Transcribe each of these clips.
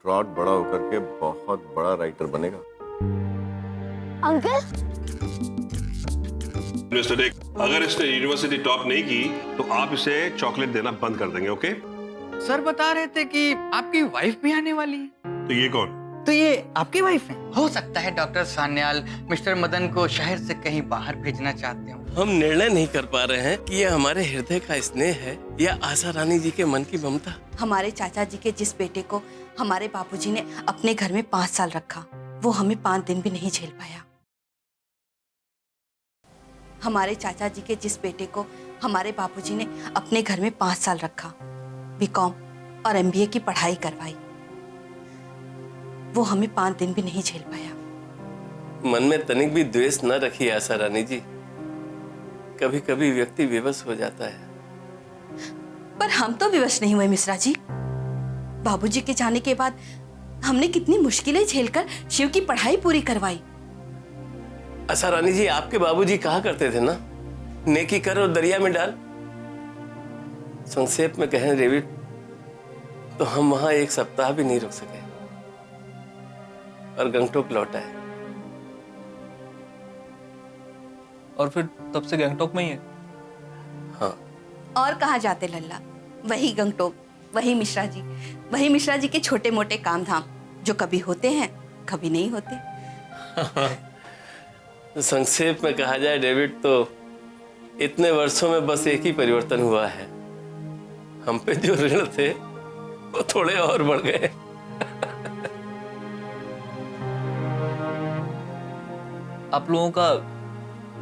Trout बड़ा होकर के बहुत बड़ा राइटर बनेगा। अंकल मिस्टर डिक, अगर इसने यूनिवर्सिटी टॉप नहीं की तो आप इसे चॉकलेट देना बंद कर देंगे, ओके? सर बता रहे थे कि आपकी वाइफ भी आने वाली है। तो ये कौन? तो ये आपकी वाइफ है? हो सकता है डॉक्टर सान्याल मिस्टर मदन को शहर से कहीं बाहर भेजना चाहते हो। हम निर्णय नहीं कर पा रहे हैं कि यह हमारे हृदय का स्नेह है या आशा रानी जी के मन की ममता। हमारे चाचा जी के जिस बेटे को हमारे बापूजी ने अपने घर में 5 साल रखा, वो हमें 5 दिन भी नहीं झेल पाया। हमारे चाचा जी के जिस बेटे को हमारे बापूजी ने अपने घर में 5 साल रखा, बीकॉम और एमबीए की पढ़ाई करवाई, वो हमें 5 दिन भी नहीं झेल पाया। मन में तनिक भी द्वेष न रखिए आशा रानी जी। कभी कभी व्यक्ति विवश हो जाता है। पर हम तो विवश नहीं हुए मिश्रा जी। बाबूजी के जाने के बाद हमने कितनी मुश्किलें झेलकर शिव की पढ़ाई पूरी करवाई। आशा रानी जी, आपके बाबूजी कहा करते थे ना, नेकी कर और दरिया में डाल। संक्षेप में कहें डेविड, तो हम वहां 1 सप्ताह भी नहीं रुक सके और गंगटोक लौट आए। और फिर तब से गैंगटॉक में ही है? हाँ। और कहाँ जाते लल्ला, वही गंगटोक, वही मिश्रा जी के छोटे मोटे काम धाम जो कभी होते हैं कभी नहीं होते। संक्षेप में कहा जाए डेविड, तो इतने वर्षों में बस एक ही परिवर्तन हुआ है। हम पे जो ऋण थे वो थोड़े और बढ़ गए। आप लोगों का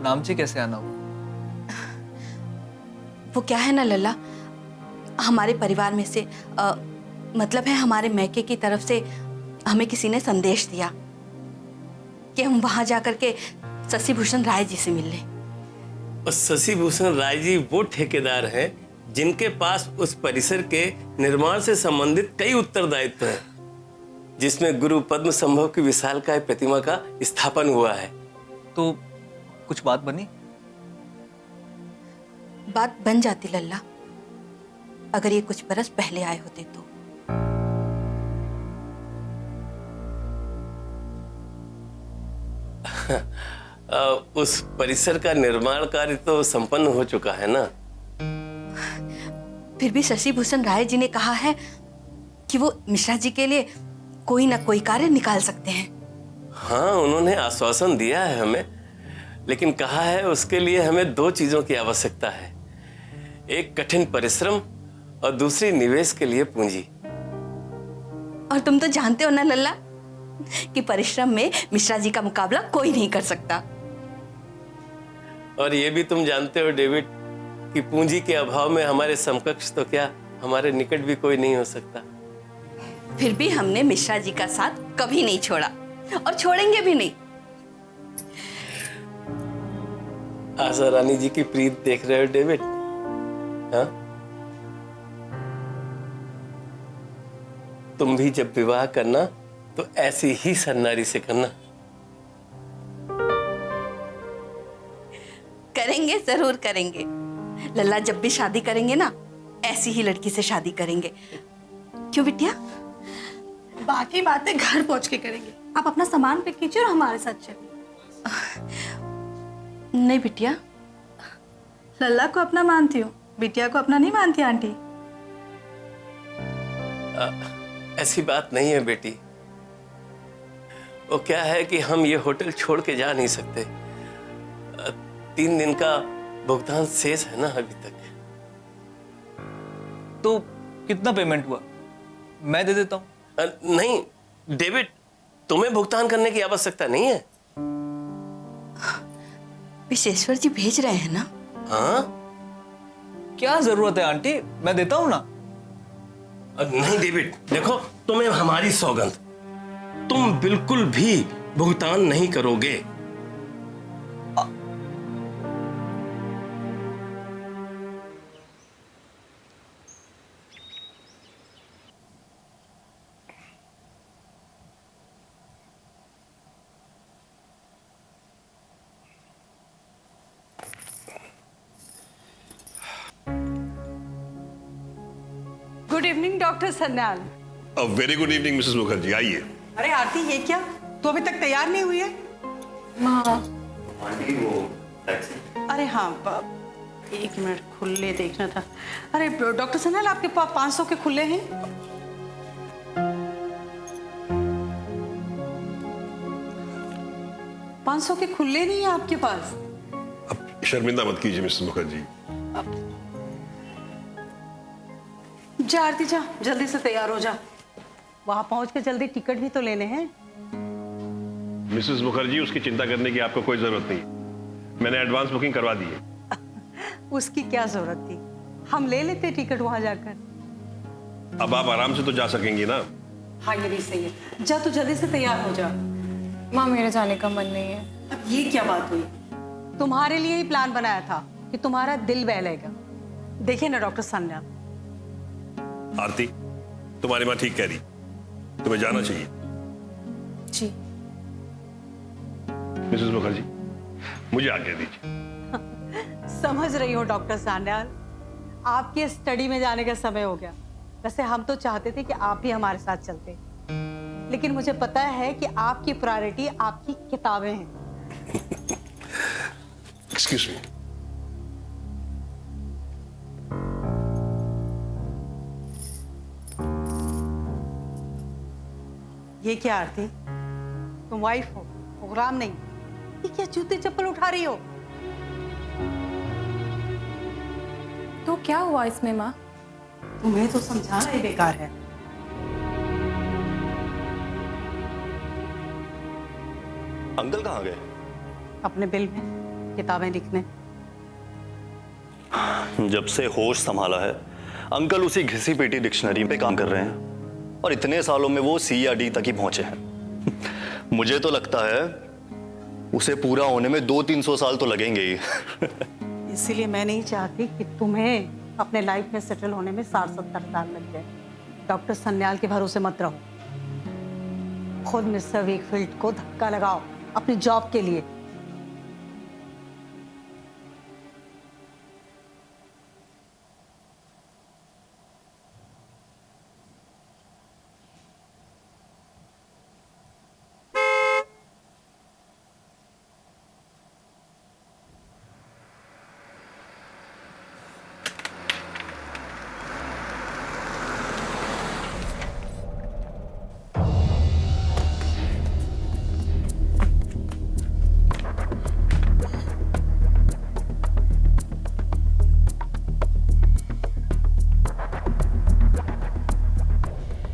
नामची कैसे आना हुआ? वो क्या है ना लल्ला, हमारे परिवार में से मतलब है हमारे मैके की तरफ से हमें किसी ने संदेश दिया कि हम वहां जाकर के शशि भूषण राय जी से मिल लें। और शशि भूषण राय जी वो ठेकेदार हैं जिनके पास उस परिसर के निर्माण से संबंधित कई उत्तरदायित्व हैं, जिसमें गुरु पद्म संभव की विशालकाय प्रतिमा का स्थापन हुआ है। तो कुछ बात बनी? बात बन जाती लल्ला, अगर ये कुछ बरस पहले आए होते तो। उस परिसर का निर्माण कार्य तो संपन्न हो चुका है ना। फिर भी शशि भूषण राय जी ने कहा है कि वो मिश्रा जी के लिए कोई ना कोई कार्य निकाल सकते हैं। हाँ, उन्होंने आश्वासन दिया है हमें, लेकिन कहा है उसके लिए हमें 2 चीजों की आवश्यकता है। एक कठिन परिश्रम और दूसरी निवेश के लिए पूंजी। और तुम तो जानते हो ना लल्ला कि परिश्रम में मिश्रा जी का मुकाबला कोई नहीं कर सकता। और ये भी तुम जानते हो डेविड कि पूंजी के अभाव में हमारे समकक्ष तो क्या, हमारे निकट भी कोई नहीं हो सकता। फिर भी हमने मिश्रा जी का साथ कभी नहीं छोड़ा और छोड़ेंगे भी नहीं। आशा रानी जी की प्रीत देख रहे हो डेविड? हाँ? तुम भी जब विवाह करना तो ऐसी ही सन्नारी से करना। करेंगे, जरूर करेंगे लल्ला। जब भी शादी करेंगे ना, ऐसी ही लड़की से शादी करेंगे। क्यों बिटिया? बाकी बातें घर पहुंच के करेंगे। आप अपना सामान पैक कीजिए और हमारे साथ चलिए। नहीं बिटिया, लल्ला को अपना मानती हूँ, बिटिया को अपना नहीं मानती आंटी। ऐसी बात नहीं है बेटी। वो क्या है कि हम ये होटल छोड़ के जा नहीं सकते। 3 दिन का भुगतान शेष है ना अभी तक। तो कितना पेमेंट हुआ? मैं दे देता हूँ। नहीं डेविड, तुम्हें भुगतान करने की आवश्यकता नहीं है। विशेश्वर जी भेज रहे हैं ना? हाँ? क्या जरूरत है आंटी, मैं देता हूँ ना। नहीं डेविड, देखो तुम्हें हमारी सौगंध, तुम बिल्कुल भी भुगतान नहीं करोगे। Good evening doctor Sanyal. Very good evening Mrs Mukherjee, आइए। अरे आरती, ये क्या? तू अभी तक तैयार नहीं हुई है? अरे हाँ, एक मिनट, खुले देखना था। अरे डॉक्टर सनल, आपके पास 500 के खुले हैं? $500 के खुले नहीं है आपके पास? अब शर्मिंदा मत कीजिए मिसेस मुखर्जी। जा आरती, जा जल्दी से तैयार हो जा। वहां पहुंच के जल्दी टिकट भी तो लेने हैं। मिसेस मुखर्जी, उसकी चिंता करने की आपको कोई जरूरत नहीं। मैंने एडवांस बुकिंग करवा दी है। उसकी क्या जरूरत थी? हम ले लेते टिकट वहां जाकर। अब आप आराम से तो जा सकेंगी ना? हाँ, ये भी सही है। जा, तू जल्दी से तैयार हो जा। माँ, मेरे जाने का मन नहीं है। अब ये क्या बात हुई? तुम्हारे लिए ही प्लान बनाया था कि तुम्हारा दिल बहलेगा। देखिए ना डॉक्टर सान्याल। आरती, तुम्हारी माँ ठीक कह रही, तुम्हें जाना चाहिए। जी। मिसेस मुखर्जी, मुझे आज्ञा दीजिए। समझ रही हो डॉक्टर सान्याल, आपके स्टडी में जाने का समय हो गया। वैसे हम तो चाहते थे कि आप भी हमारे साथ चलते, लेकिन मुझे पता है कि आपकी प्रायोरिटी आपकी किताबें हैं। Excuse me. ये क्या आरती, तुम वाइफ हो, प्रोग्राम नहीं। ये क्या जूते चप्पल उठा रही हो? तो क्या हुआ इसमें माँ? तुम्हें तो समझाना ही बेकार है। अंकल कहाँ गए? अपने बिल में किताबें लिखने। जब से होश संभाला है अंकल उसी घिसी पीटी डिक्शनरी पे काम कर रहे हैं, और इतने सालों में वो सी या डी तक ही पहुंचे हैं। मुझे तो लगता है उसे पूरा होने में 200-300 साल तो लगेंगे ही। इसीलिए मैं नहीं चाहती कि तुम्हें अपने लाइफ में सेटल होने में 60-70 साल लग जाए। डॉक्टर सन्याल के भरोसे मत रहो। खुद मिस्टर वीकफील्ड को धक्का लगाओ अपनी जॉब के लिए।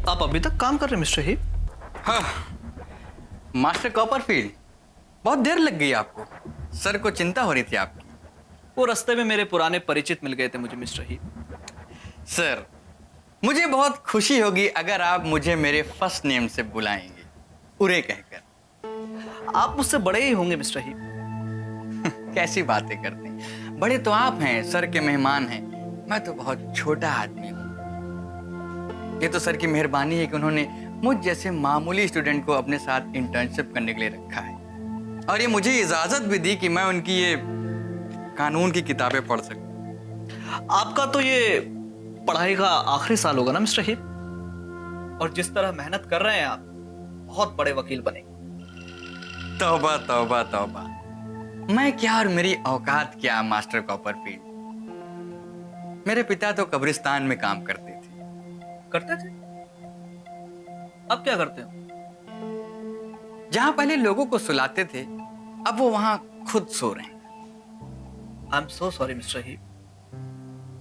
आप अभी तक काम कर रहे हैं मिस्टर ही? हाँ, मास्टर कॉपरफील्ड, बहुत देर लग गई आपको। सर को चिंता हो रही थी आपकी। वो रास्ते में मेरे पुराने परिचित मिल गए थे मुझे मिस्टर ही। सर, मुझे बहुत खुशी होगी अगर आप मुझे मेरे फर्स्ट नेम से बुलाएंगे, उरे कहकर। आप मुझसे बड़े ही होंगे मिस्टर ही। कैसी बातें करते हैं, बड़े तो आप हैं, सर के मेहमान हैं। मैं तो बहुत छोटा आदमी हूँ। ये तो सर की मेहरबानी है कि उन्होंने मुझ जैसे मामूली स्टूडेंट को अपने साथ इंटर्नशिप करने के लिए रखा है, और ये मुझे इजाजत भी दी कि मैं उनकी ये कानून की किताबें पढ़ सकूं। आपका तो ये पढ़ाई का आखिरी साल होगा ना मिस्टर ही? और जिस तरह मेहनत कर रहे हैं आप, बहुत बड़े वकील बनेंगे। तौबा तौबा तौबा, मैं क्या और मेरी औकात क्या मास्टर कॉपरफील्ड। मेरे पिता तो कब्रिस्तान में काम करते थे। करते थे? अब क्या करते हो? जहां पहले लोगों को सुलाते थे, अब वो वहां खुद सो रहे हैं। I am so sorry mister ही,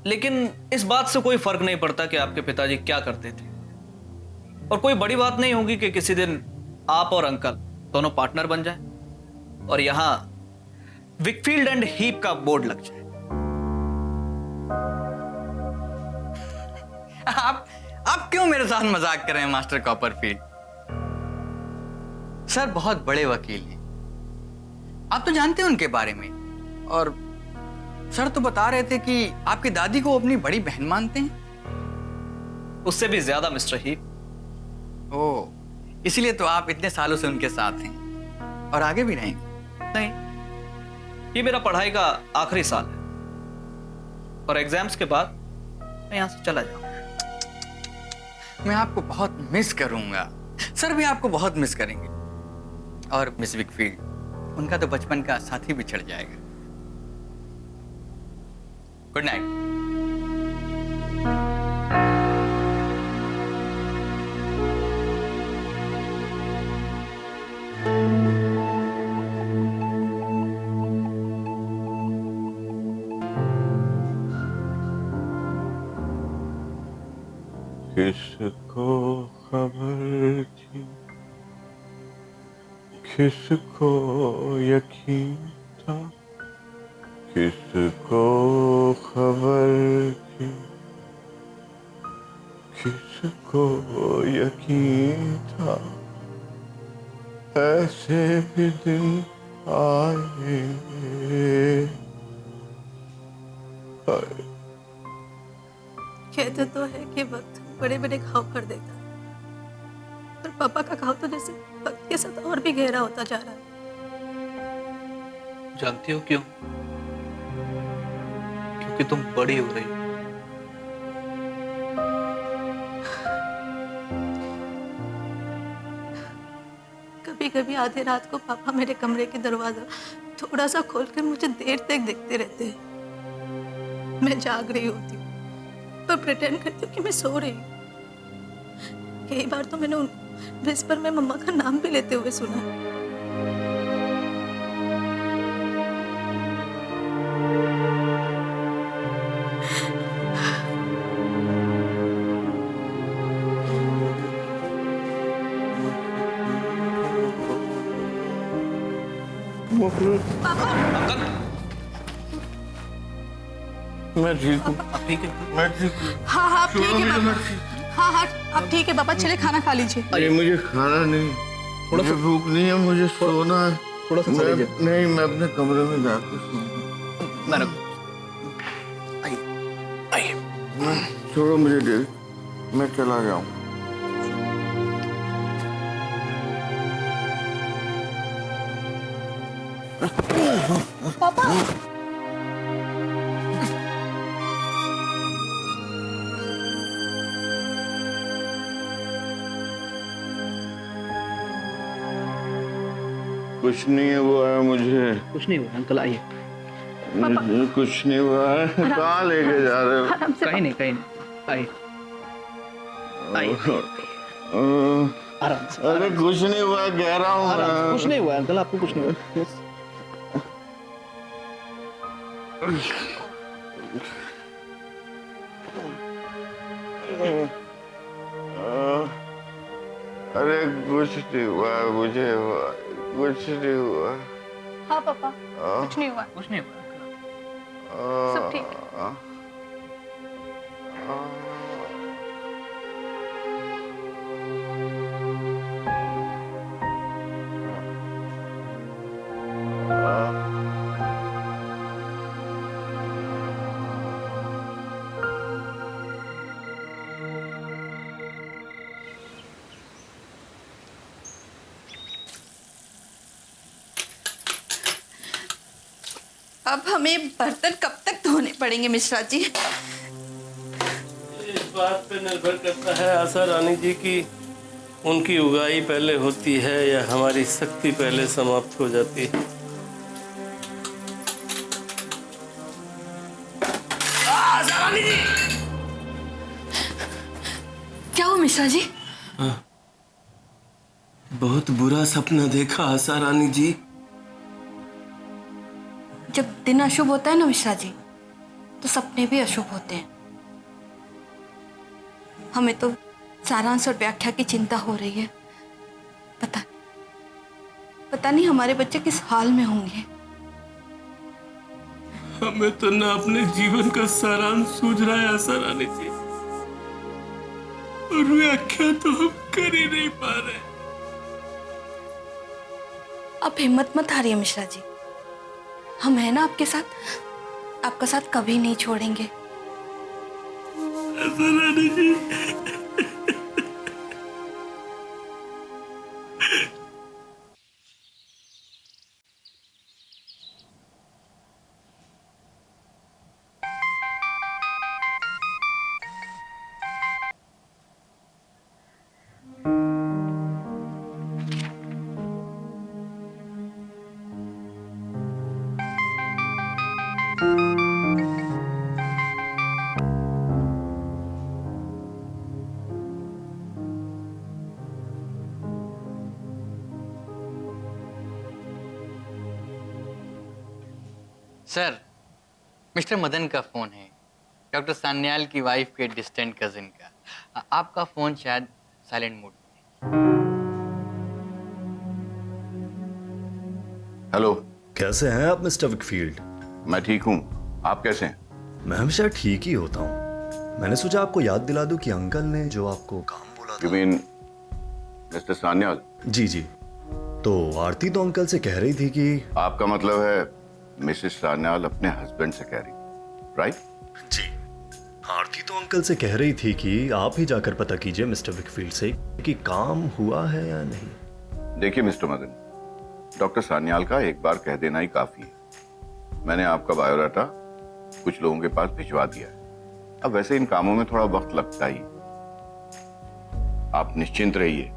लेकिन इस बात से कोई फर्क नहीं पड़ता कि आपके पिताजी क्या करते थे। और कोई बड़ी बात नहीं होगी कि किसी दिन आप और अंकल दोनों पार्टनर बन जाएं और यहां विकफील्ड एंड हीप का बोर्ड लग जाए। आप क्यों मेरे साथ मजाक कर रहे हैं मास्टर कॉपरफील्ड? सर बहुत बड़े वकील हैं, आप तो जानते हैं उनके बारे में। और सर तो बता रहे थे कि आपकी दादी को अपनी बड़ी बहन मानते हैं। उससे भी ज्यादा मिस्टर ही। ओह, इसीलिए तो आप इतने सालों से उनके साथ हैं और आगे भी रहेंगे। नहीं, ये मेरा पढ़ाई का आखिरी साल है और एग्जाम्स के बाद मैं यहां से चला जाऊंगा। मैं आपको बहुत मिस करूंगा। सर भी आपको बहुत मिस करेंगे। और मिस विकफील्ड, उनका तो बचपन का साथी बिछड़ जाएगा। Good night. किसको खबर थी, किसको यकीन था, किसको खबर थी, किसको यकीन था, ऐसे भी दिन आएंगे। कहते तो है कि वक्त बड़े बड़े घाव कर देता है, पर पापा का घाव तो जैसे वक्त के साथ और भी गहरा होता जा रहा है। जानती हो क्यों? क्योंकि तुम बड़ी हो रही हो। कभी कभी आधे रात को पापा मेरे कमरे के दरवाजा थोड़ा सा खोलकर मुझे देर तक देखते रहते हैं। मैं जाग रही होती हूँ पर प्रिटेंड करती हूँ कि मैं सो रही हूँ। कई बार तो मैंने उन विस्पर में मम्मा का नाम भी लेते हुए सुना। मैं ठीक हूँ, अब ठीक है? मैं ठीक हूँ। हाँ हाँ ठीक है पापा। हाँ हाँ अब ठीक है पापा, चले खाना खा लीजिए। ये मुझे खाना नहीं, मुझे भूख नहीं है, मुझे सोना है। थोड़ा सा मैं, नहीं, मैं अपने कमरे में जाकर सोऊंगा। आइए। छोड़ो मुझे डेल, मैं चला जाऊँ। पापा कुछ नहीं हुआ है मुझे, कुछ नहीं हुआ अंकल, आइए। कुछ नहीं हुआ है। कहाँ लेके जा रहे हो? कहीं नहीं, आइए। आराम से। अरे कुछ नहीं हुआ, कह रहा हूँ मैं। कुछ नहीं हुआ अंकल, आपको कुछ नहीं हुआ। अरे कुछ नहीं हुआ मुझे, कुछ नहीं हुआ। हाँ पापा कुछ नहीं हुआ। कुछ नहीं हुआ। सब ठीक है। अब हमें बर्तन कब तक धोने पड़ेंगे मिश्रा जी? इस बात पे निर्भर करता है आशा रानी जी की उनकी उगाई पहले होती है या हमारी शक्ति पहले समाप्त हो जाती है। आशा रानी जी! क्या हुआ मिश्रा जी? बहुत बुरा सपना देखा आशा रानी जी। जब दिन अशुभ होता है ना मिश्रा जी, तो सपने भी अशुभ होते हैं। हमें तो सारांश और व्याख्या की चिंता हो रही है। पता नहीं हमारे बच्चे किस हाल में होंगे। हमें तो ना अपने जीवन का सारांश सूझ रहा है आशा रानी जी, और व्याख्या तो हम कर ही नहीं पा रहे। अब हिम्मत मत हारिए मिश्रा जी, हम हैं ना आपके साथ, आपका साथ कभी नहीं छोड़ेंगे। आशा रानी जी, सर, मिस्टर मदन का फोन है, डॉक्टर सान्याल की वाइफ के डिस्टेंट कजिन का। आपका फोन शायद साइलेंट मोड में। हेलो। कैसे हैं आप मिस्टर विकफील्ड? मैं ठीक हूँ, आप कैसे हैं? मैं हमेशा ठीक ही होता हूँ। मैंने सोचा आपको याद दिला दूं कि अंकल ने जो आपको काम बोला यू था। Mean mister Sanyal? जी जी। तो आरती तो अंकल से कह रही थी कि आपका मतलब है मिसेस सान्याल अपने हस्बैंड से कह रही, राइट? जी, आरती तो अंकल से कह रही थी कि आप ही जाकर पता कीजिए मिस्टर विकफील्ड से कि काम हुआ है या नहीं। देखिए मिस्टर मदन, डॉक्टर सान्याल का एक बार कह देना ही काफी है। मैंने आपका बायोडाटा कुछ लोगों के पास भिजवा दिया है। अब वैसे इन कामों में थोड़ा वक्त लगता ही। आप निश्चिंत रहिए।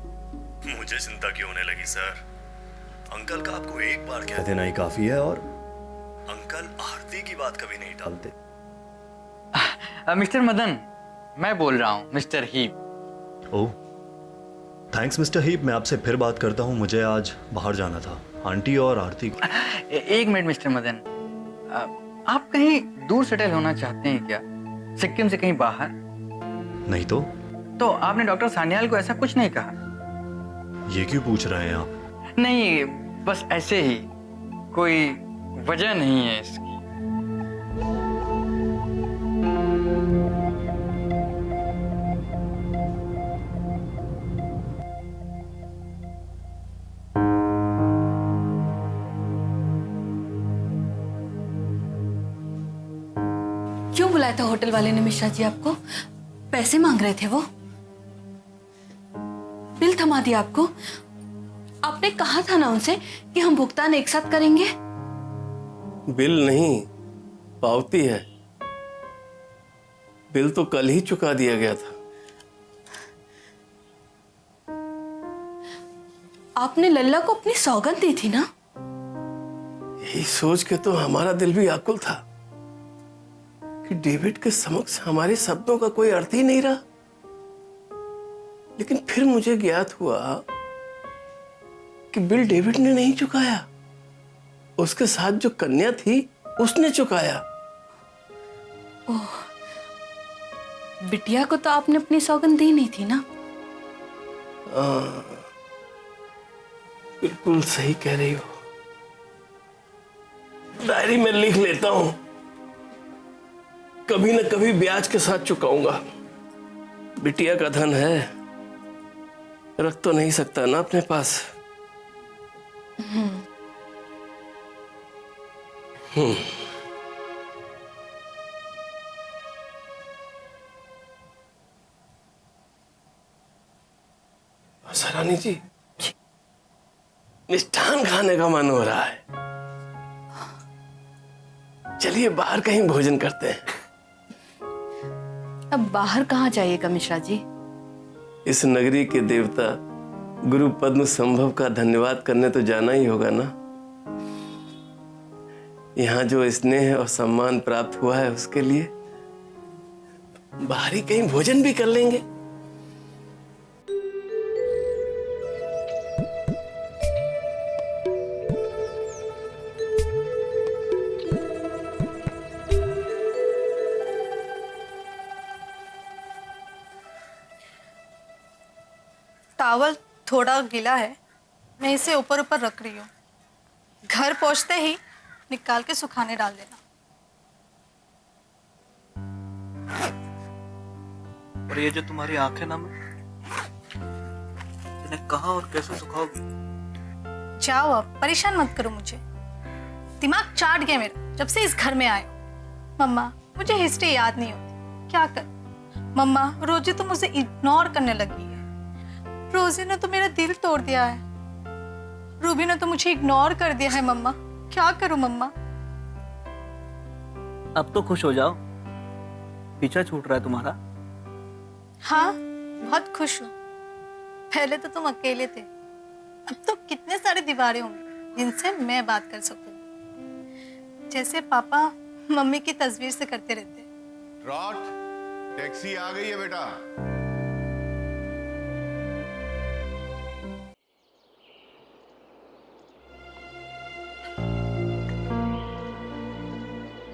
मुझे चिंता क्यों होने लगी सर? अंकल का आपको एक बार कह देना ही काफी है, और अंकल आरती की बात कभी नहीं टालते। मिस्टर मदन, मैं बोल रहा हूँ मिस्टर हीप। ओह, थैंक्स मिस्टर हीप। मैं आपसे फिर बात करता हूँ, मुझे आज बाहर जाना था आंटी और आरती को। एक मिनट मिस्टर मदन, आप कहीं दूर सेटल होना चाहते हैं क्या? सिक्किम से कहीं बाहर? नहीं तो आपने डॉक्टर सान्याल को ऐसा कुछ नहीं कहा? ये क्यों पूछ रहे हैं आप? नहीं, बस ऐसे ही, कोई वजह नहीं है इसकी। क्यों बुलाया था होटल वाले ने मिश्रा जी आपको? पैसे मांग रहे थे वो? बिल थमा दिया आपको? आपने कहा था ना उनसे कि हम भुगतान एक साथ करेंगे। बिल नहीं, पावती है। बिल तो कल ही चुका दिया गया था। आपने लल्ला को अपनी सौगंध दी थी ना? यही सोच के तो हमारा दिल भी आकुल था कि डेविड के समक्ष हमारे शब्दों का कोई अर्थ ही नहीं रहा। लेकिन फिर मुझे ज्ञात हुआ कि बिल डेविड ने नहीं चुकाया, उसके साथ जो कन्या थी उसने चुकाया। ओह, बिटिया को तो आपने अपनी सौगंध दी नहीं थी ना? बिल्कुल सही कह रही हो। डायरी में लिख लेता हूं, कभी न कभी ब्याज के साथ चुकाऊंगा। बिटिया का धन है, रख तो नहीं सकता ना अपने पास। सरानी जी, मिष्ठान खाने का मन हो रहा है। चलिए बाहर कहीं भोजन करते हैं। अब बाहर कहाँ जाइएगा मिश्रा जी? इस नगरी के देवता गुरु पद्म संभव का धन्यवाद करने तो जाना ही होगा ना। यहाँ जो स्नेह और सम्मान प्राप्त हुआ है उसके लिए बाहर ही कहीं भोजन भी कर लेंगे। टावल थोड़ा गीला है, मैं इसे ऊपर ऊपर रख रही हूँ। घर पहुंचते ही निकाल के सुखाने डाल देना। और ये जो तुम्हारी आंखें ना, इन्हें कहाँ और कैसे सुखाओगी? जाओ, अब परेशान मत करो मुझे। दिमाग चाट गया मेरा जब से इस घर में आए हो। मम्मा, मुझे हिस्ट्री याद नहीं होती, क्या कर। मम्मा, रोजी तो मुझे इग्नोर करने लगी है। रोजी ने तो मेरा दिल तोड़ दिया है। रूबी ने तो मुझे इग्नोर कर दिया है। मम्मा, क्या करूं मम्मा? अब तो खुश हो जाओ, पीछा छूट रहा है तुम्हारा। हाँ, बहुत खुश हूँ। पहले तो तुम अकेले थे, अब तो कितने सारे दीवारें होंगी जिनसे मैं बात कर सकूं, जैसे पापा मम्मी की तस्वीर से करते रहते। ट्रॉट, टैक्सी आ गई है बेटा।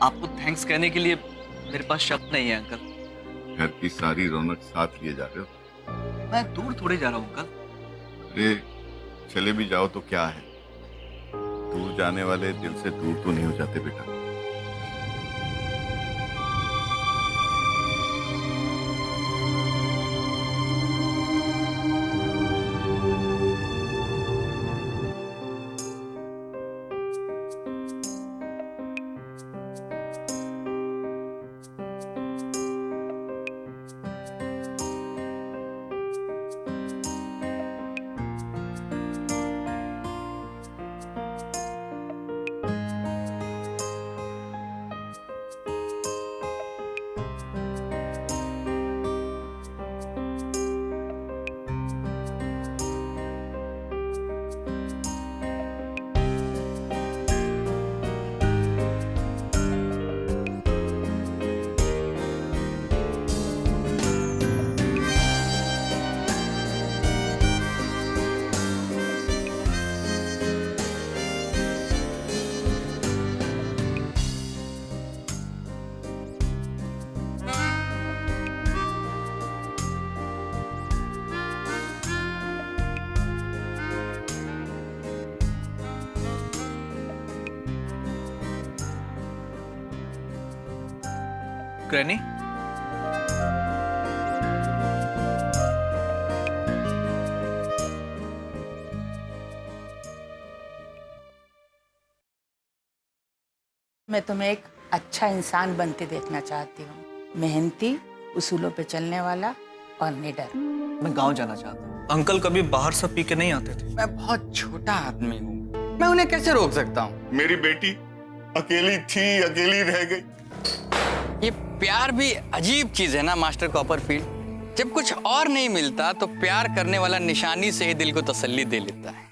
आपको थैंक्स कहने के लिए मेरे पास शब्द नहीं है अंकल। घर की सारी रौनक साथ लिए जा रहे हो। मैं दूर थोड़े जा रहा हूँ अंकल। अरे चले भी जाओ तो क्या है, दूर जाने वाले दिल से दूर तो नहीं हो जाते बेटा। ग्रैनी, मैं तुम्हें एक अच्छा इंसान बनते देखना चाहती हूँ, मेहनती, उसूलों पे चलने वाला और निडर। मैं गांव जाना चाहता हूँ। अंकल कभी बाहर से पी के नहीं आते थे। मैं बहुत छोटा आदमी हूँ, मैं उन्हें कैसे रोक सकता हूँ? मेरी बेटी अकेली थी, अकेली रह गई। ये प्यार भी अजीब चीज है ना मास्टर कॉपरफील्ड। जब कुछ और नहीं मिलता तो प्यार करने वाला निशानी से ही दिल को तसल्ली दे लेता है।